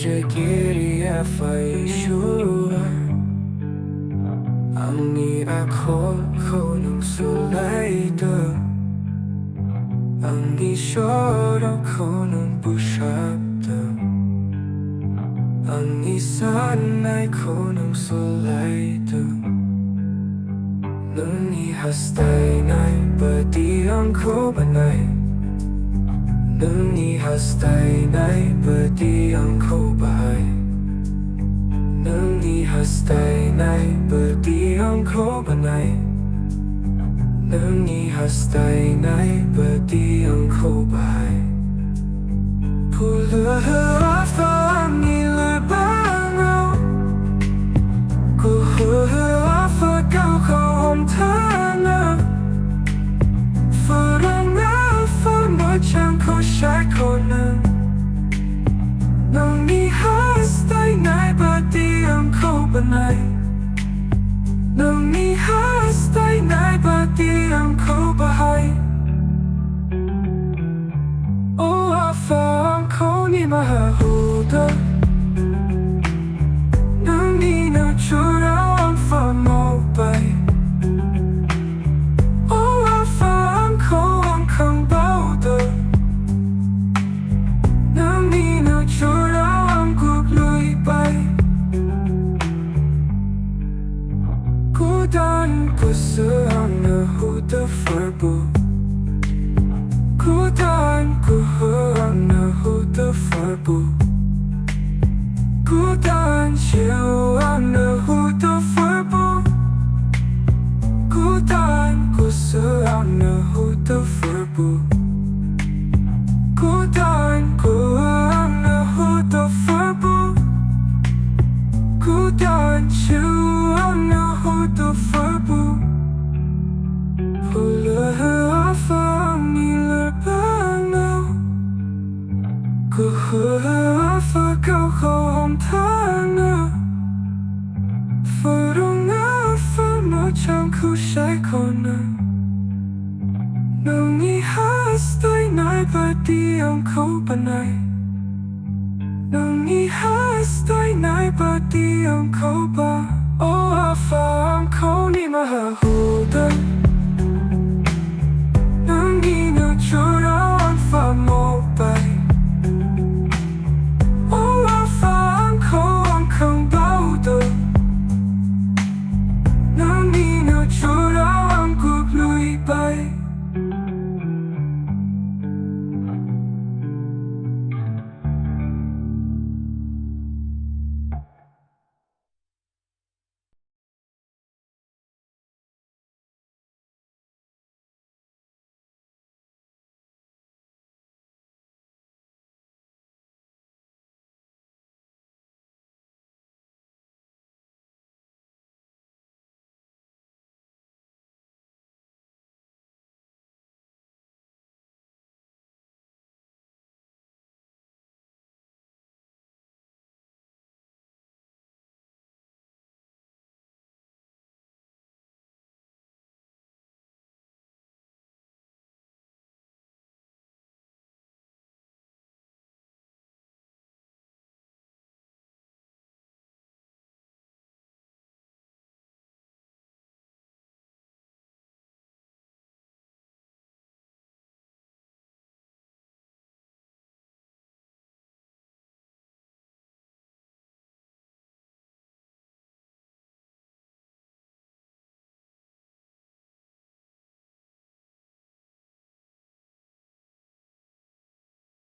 Swrjigiri ishwr angni akhol khou swlaidw angni shoro fwshabdw angni sannai swlaidw Nwngni hastainai badi angkhou banai Nwngni hastainai badi angkhou bahai Nwngni hastainai badi angkhou banai Nwngni hastainai badi angkhou bahai Bhwlw angni lwrbangao gwhhw gaokhou homthanw Fwrwng mwjhang shaikhonw Nwngni hastainai badi angkhou banai Nwngni hastainai badi angkhou bahai angkhou nimaha hwdw Nwngni nwng bai angkhou Bodo Nwngni gwhhw bai hwdw gaokhou homthanw Fwrwng mwjhang shaikhonw Nwngni hastainai badi angkhou banai Nwngni hastainai badi angkhou ba angkhou nimaha